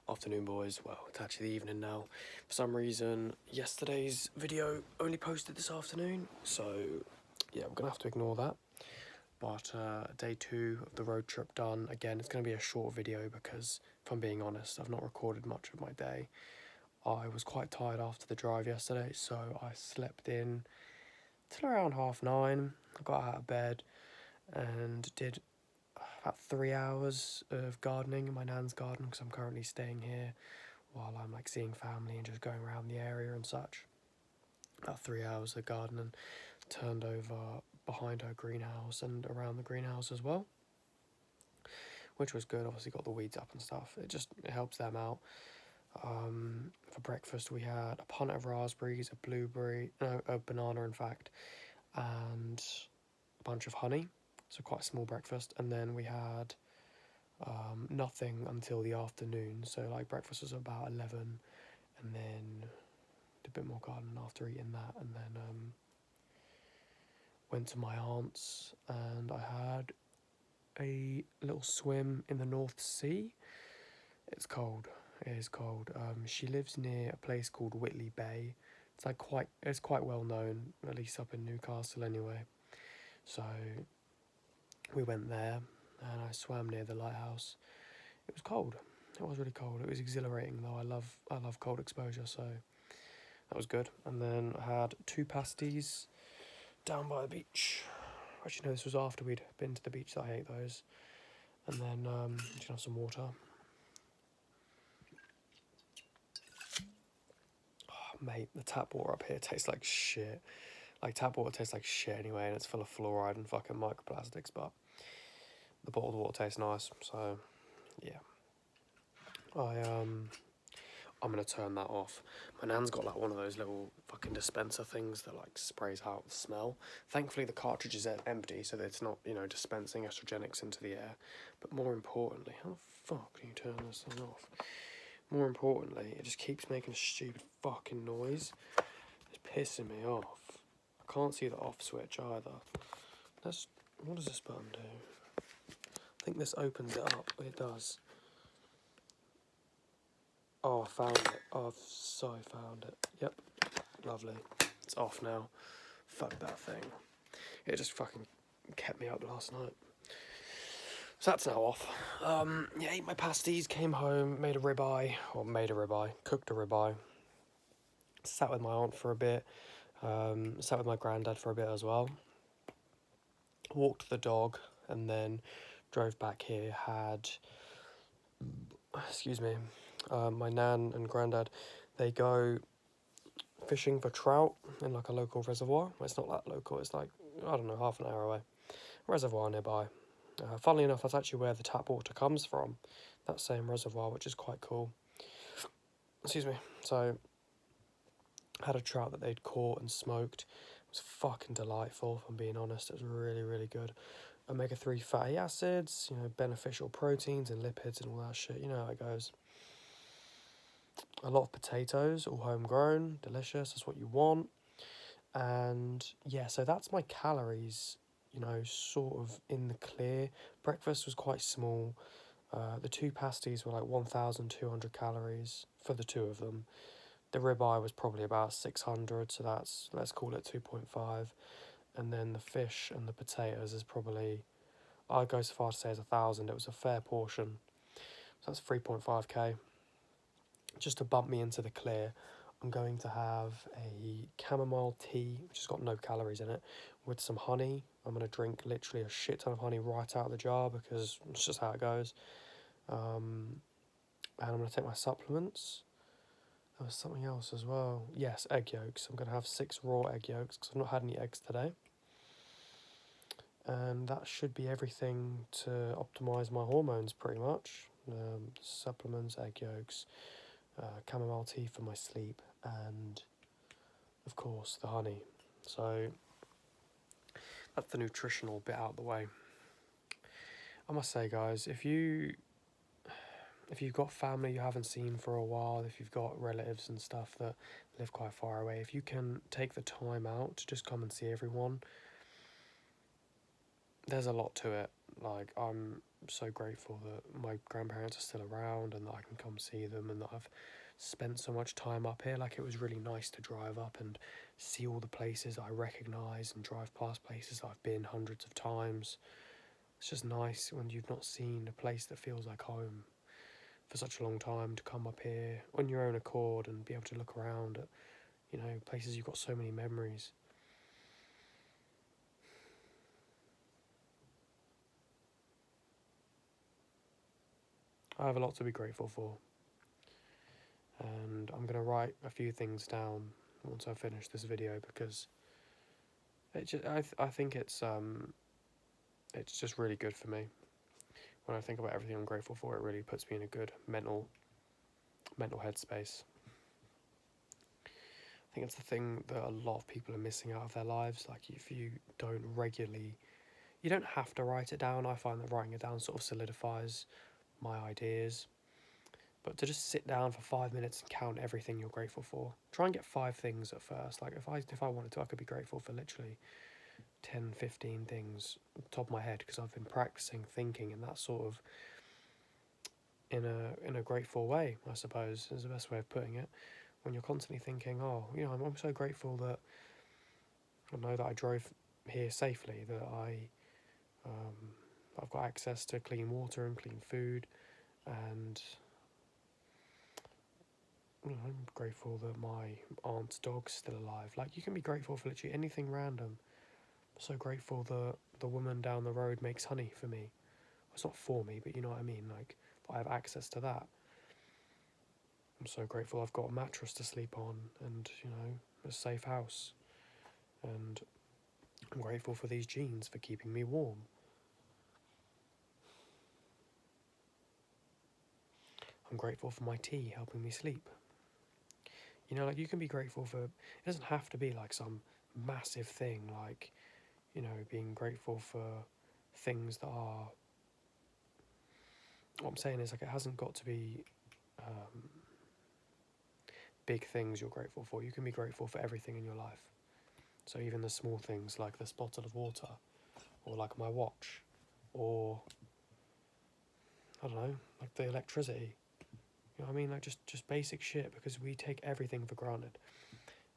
Afternoon, boys. Well, it's actually the evening now. For some reason, yesterday's video only posted this afternoon, so yeah, we're gonna have to ignore that. But day 2 of the road trip done. Again, it's gonna be a short video because, if I'm being honest, I've not recorded much of my day. I was quite tired after the drive yesterday, so I slept in till around 9:30. I got out of bed and did about 3 hours of gardening in my nan's garden because I'm currently staying here while I'm like seeing family and just going around the area and such. About 3 hours of gardening, turned over behind her greenhouse and around the greenhouse as well, which was good. Obviously got the weeds up and stuff. It helps them out. For breakfast we had a punnet of raspberries, a banana in fact, and a bunch of honey. So quite a small breakfast. And then we had nothing until the afternoon. So like breakfast was about 11, and then did a bit more gardening after eating that, and then went to my aunt's and I had a little swim in the North Sea. It's cold. It is cold. She lives near a place called Whitley Bay. It's quite well known, at least up in Newcastle anyway. So we went there and I swam near the lighthouse. It was cold. It was really cold. It was exhilarating though. I love cold exposure, so that was good. And then I had 2 pasties down by the beach. Actually, no, this was after we'd been to the beach, so I ate those. And then just have some water. Oh, mate, the tap water up here tastes like shit. Like, tap water tastes like shit anyway, and it's full of fluoride and fucking microplastics, but the bottled water tastes nice, so yeah. I'm gonna turn that off. My nan's got like one of those little fucking dispenser things that like sprays out the smell. Thankfully the cartridge is empty, so that it's not, dispensing estrogenics into the air. But more importantly, how the fuck can you turn this thing off? More importantly, it just keeps making a stupid fucking noise. It's pissing me off. I can't see the off switch either. What does this button do? I think this opens it up. It does. Oh, I found it. Oh, I've found it. Yep. Lovely. It's off now. Fuck that thing. It just fucking kept me up last night. So that's now off. Yeah, ate my pasties, came home, cooked a ribeye. Sat with my aunt for a bit. Sat with my granddad for a bit as well. Walked the dog and then drove back here. My nan and granddad, they go fishing for trout in like a local reservoir. Well, it's not that local, it's like, I don't know, half an hour away. Reservoir nearby. Funnily enough, that's actually where the tap water comes from, that same reservoir, which is quite cool. So, had a trout that they'd caught and smoked. It was fucking delightful, if I'm being honest. It was really, really good. Omega-3 fatty acids, beneficial proteins and lipids and all that shit. You know how it goes. A lot of potatoes, all homegrown, delicious, that's what you want. And yeah, so that's my calories, sort of in the clear. Breakfast was quite small. The 2 pasties were like 1,200 calories for the 2 of them. The ribeye was probably about 600, so let's call it 2.5. And then the fish and the potatoes is probably, I'd go so far to say as 1,000. It was a fair portion. So that's 3.5k. Just to bump me into the clear, I'm going to have a chamomile tea, which has got no calories in it, with some honey. I'm going to drink literally a shit ton of honey right out of the jar because it's just how it goes. And I'm going to take my supplements. There was something else as well. Yes, egg yolks. I'm going to have 6 raw egg yolks because I've not had any eggs today. And that should be everything to optimise my hormones pretty much. Supplements, egg yolks, chamomile tea for my sleep, and of course the honey. So that's the nutritional bit out of the way. I must say, guys, if you've got family you haven't seen for a while, if you've got relatives and stuff that live quite far away, if you can take the time out to just come and see everyone, there's a lot to it. Like, I'm so grateful that my grandparents are still around and that I can come see them, and that I've spent so much time up here. Like, it was really nice to drive up and see all the places that I recognise and drive past places that I've been hundreds of times. It's just nice when you've not seen a place that feels like home for such a long time to come up here on your own accord and be able to look around at, places you've got so many memories. I have a lot to be grateful for, and I'm going to write a few things down once I finish this video, because I think it's just really good for me. When I think about everything I'm grateful for, it really puts me in a good mental headspace. I think it's the thing that a lot of people are missing out of their lives. Like, if you don't regularly, you don't have to write it down. I find that writing it down sort of solidifies my ideas. But to just sit down for 5 minutes and count everything you're grateful for. Try and get 5 things at first. Like, if I wanted to, I could be grateful for literally 10, 15 things on the top of my head, because I've been practicing thinking in that sort of, in a grateful way, I suppose, is the best way of putting it. When you're constantly thinking, oh, I'm so grateful that I know that I drove here safely, that I've got access to clean water and clean food, and I'm grateful that my aunt's dog's still alive. Like, you can be grateful for literally anything random. I'm so grateful that the woman down the road makes honey for me. It's not for me, but you know what I mean. Like, I have access to that. I'm so grateful I've got a mattress to sleep on, and a safe house. And I'm grateful for these jeans for keeping me warm. I'm grateful for my tea helping me sleep. Like, you can be grateful for, it doesn't have to be like some massive thing, like, being grateful for things that are, what I'm saying is, like, it hasn't got to be big things you're grateful for. You can be grateful for everything in your life. So even the small things, like this bottle of water, or like my watch, or, I don't know, like the electricity. You know what I mean? Like, just basic shit, because we take everything for granted.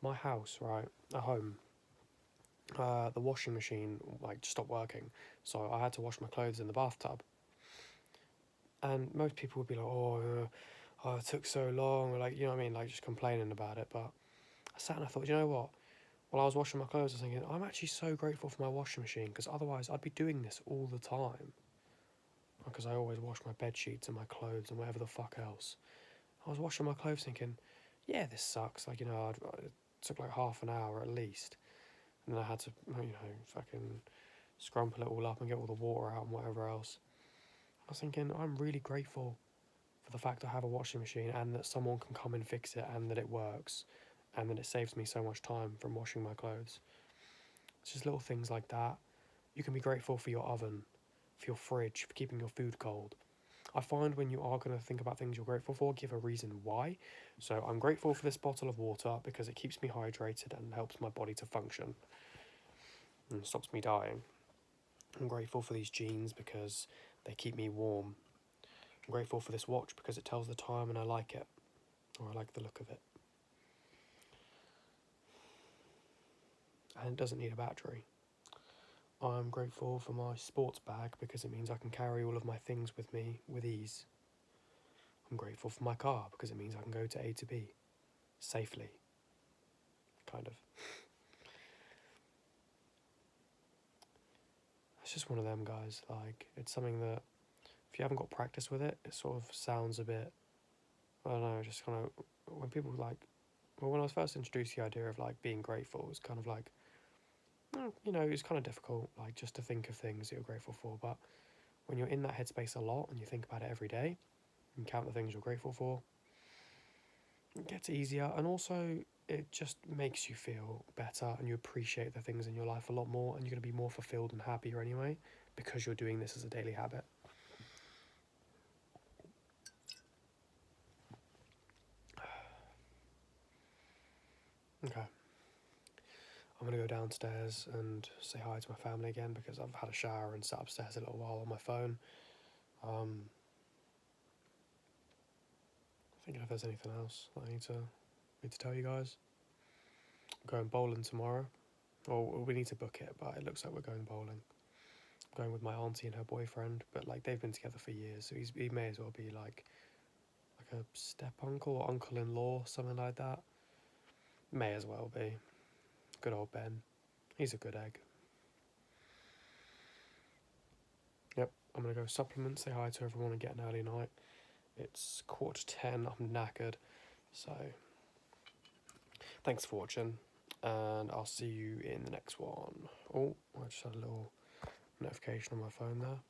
My house, right, at home, the washing machine, like, stopped working, so I had to wash my clothes in the bathtub. And most people would be like, oh, it took so long, or, like, you know what I mean, like, just complaining about it. But I sat and I thought, you know what? While I was washing my clothes, I was thinking, I'm actually so grateful for my washing machine, because otherwise I'd be doing this all the time. Because I always wash my bed sheets and my clothes and whatever the fuck else. I was washing my clothes thinking, yeah, this sucks. Like, it took like half an hour at least. And then I had to, fucking scrumple it all up and get all the water out and whatever else. I was thinking, I'm really grateful for the fact I have a washing machine, and that someone can come and fix it, and that it works, and that it saves me so much time from washing my clothes. It's just little things like that. You can be grateful for your oven, for your fridge, for keeping your food cold. I find when you are going to think about things you're grateful for, give a reason why. So I'm grateful for this bottle of water because it keeps me hydrated and helps my body to function and stops me dying. I'm grateful for these jeans because they keep me warm. I'm grateful for this watch because it tells the time and I like it, or I like the look of it. And it doesn't need a battery. I'm grateful for my sports bag because it means I can carry all of my things with me with ease. I'm grateful for my car because it means I can go to A to B safely. Kind of. It's just one of them, guys. Like, it's something that, if you haven't got practice with it, it sort of sounds a bit, I don't know, just kind of, when people like, well, when I was first introduced to the idea of like being grateful, it was kind of like, it's kind of difficult, like, just to think of things that you're grateful for. But when you're in that headspace a lot and you think about it every day and count the things you're grateful for, it gets easier. And also, it just makes you feel better and you appreciate the things in your life a lot more, and you're going to be more fulfilled and happier anyway because you're doing this as a daily habit. Okay. I'm gonna go downstairs and say hi to my family again because I've had a shower and sat upstairs a little while on my phone. Thinking if there's anything else that I need to tell you guys. I'm going bowling tomorrow. Well, we need to book it, but it looks like we're going bowling. I'm going with my auntie and her boyfriend, but like they've been together for years, so he may as well be like a step uncle or uncle-in-law, something like that. May as well be. Good old Ben. He's a good egg. Yep, I'm gonna go supplement, say hi to everyone and get an early night. It's 10:15, I'm knackered. So, thanks for watching, and I'll see you in the next one. Oh, I just had a little notification on my phone there.